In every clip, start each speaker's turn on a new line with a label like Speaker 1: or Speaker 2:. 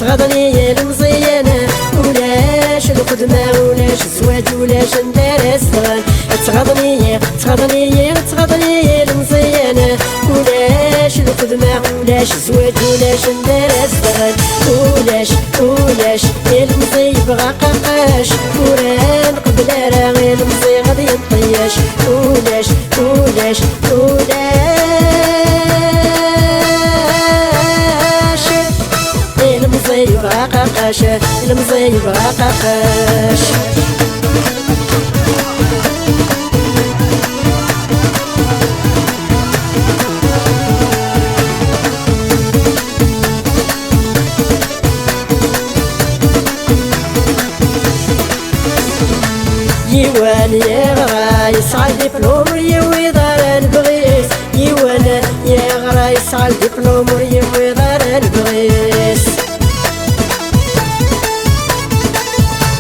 Speaker 1: تغضني المزيانة، ولاش الخدمة ولاش الزواج ولاش ندار الصغار. تغضني المزيانة، ولاش الخدمة ولاش الزواج ولاش ندار الصغار. ولاش المزي بغا قاقاش، وران قبل راه المزي غادي يطياش. ولاش المزي بغا قاقاش، المزي بغا قاقاش. يوان يغرى يسعى الدبلوم يوي دار البغيس، يوان يغرى يسعى الدبلوم يوي دار البغيس.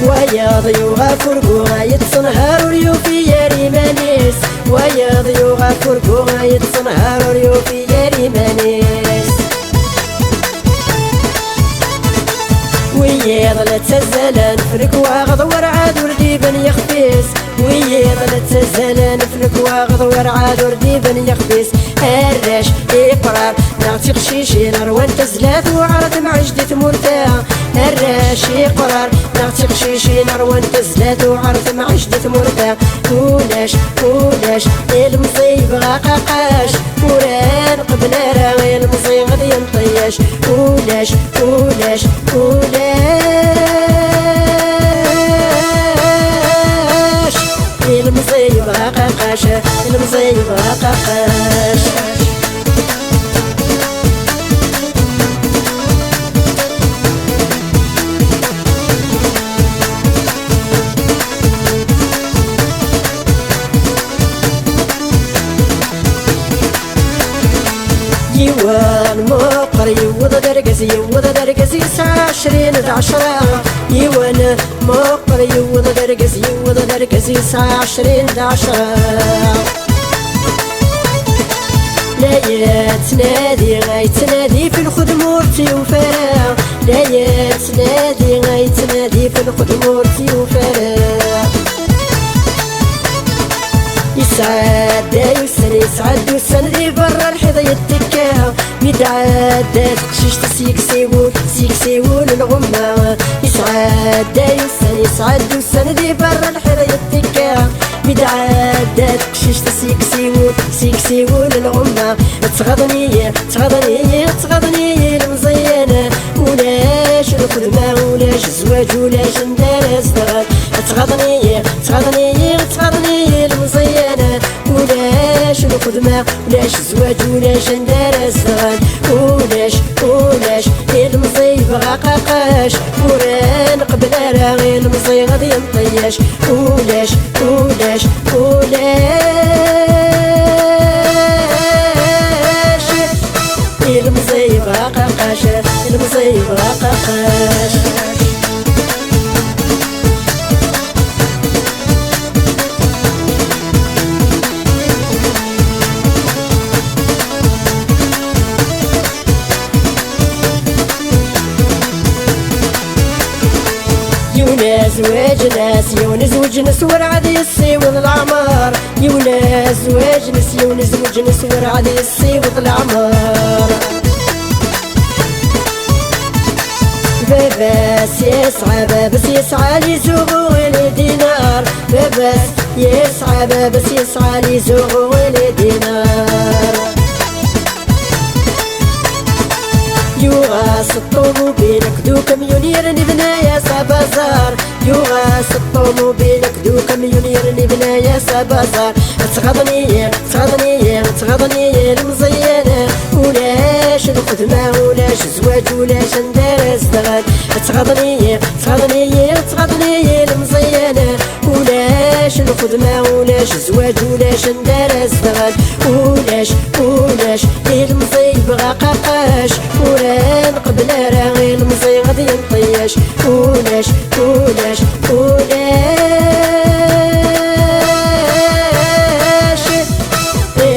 Speaker 1: ويا ضيوها فرقوها يتصنهار وريوفي يا ريمانيس، ويا ضيوها فرقوها يتصنهار وريوفي يا ريمانيس. ويضل تزلان فرق واغض ورعاد ورديبا يخبيس، ويضل تزلان فرق واغض ورعاد ورديبا يخبيس. الراش إقرار نعطي قشيشي نروان تزلات وعرض مع جديد مرتاح. الراش إقرار نعطي قشيشي نروان تزلات وعرض مع جديد مرتاح. ولاش المزي بغا قاقاش، وران قبل راه المزي غادي ينطياش. ولاش المزي بغا قاقاش، المزي بغا قاقاش. يوان مقر يوض درقزي 20 يوان مقر يوض درقزي 20 لا يتنادي غيتنادي في الخدمورتي وفراغ، لا يتنادي غيتنادي في الخدمورتي وفراغ. يسعد يسن ذي برا الحيض يتكا، مدعاد تقشيش سيكسيول الغمة. يسعد يسن ذي برا الحيض يتكا، مدعاد تقشيش سيكسيول الغمة. تغضني المزيانة، ولاش الخدمة ولاش الزواج ولاش ندار الصغار. تغضني المزيانة، ولاش الخدمة ولاش الزواج ولاش ندار الصغار. ولاش المزي بغا قاقاش، وران قبل راه المزي غادي ينطياش. ولاش المزي بغا قاقاش، المزي بغا قاقاش. زوج ناس ورعد يسيوض العمار. زوج ناس ورعد يسيوض العمار. باباس يسعى لي زوغو ولي دينار، باباس يسعى لي زوغو ولي دينار. يغاس الطوموبيلك دو كميونير نبنايا سابازار، يغاس الطوموبيلك دو كميونير نبنايا سابازار. تغضني المزيانة، ولاش الخدمة ولاش الزواج ولاش ندار الصغار. تغضني المزيانة، ولاش الخدمة ولاش الزواج ولاش ندار الصغار. ولاش المزي بغا قاقاش، وران قبل راه المزي غادي ينطياش. ولاش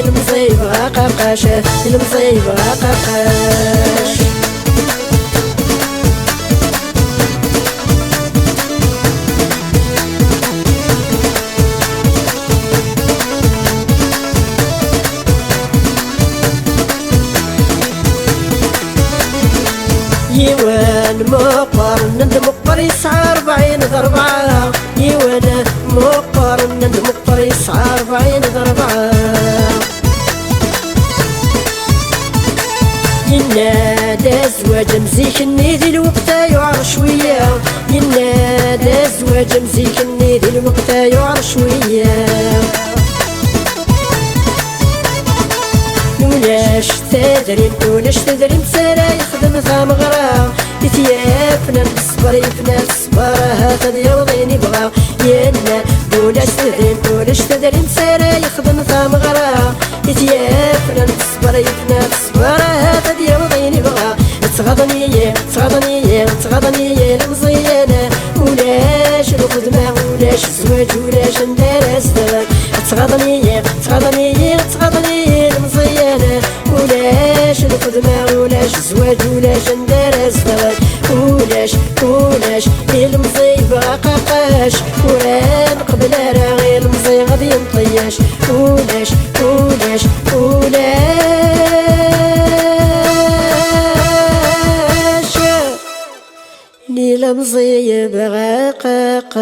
Speaker 1: المزي بغا قاقاش، المزي بغا قاقاش. يوان مقارن مقر يسعى 40 ضربعة يوان مقارن مقر يسعى 40 ضربعة ينادى زواج مزيكني ذي الوقت يعر شوية ينادى زواج مزيكني ذي الوقت يعر شوية ولاش تدري مسارا يخدم ثمغرا يتيافنا الصبر يفنا الصبر هذا يوضيني بغا ينا ولاش تدري مسارا يخدم ثمغرا يتيافنا الصبر يفنا الصبر هذا يوضيني بغا تغضني المزيانة ولاش الخدمة ولاش الزواج ولاش ندار سداد تغضني المزيانة ولاش الخدمة ولاش الزواج ولاش ندار سداد ولاش المزي بغا قاقاش وران قبل راغي المزي غادي ينطياش ولاش نيل مزي بغا قاقاش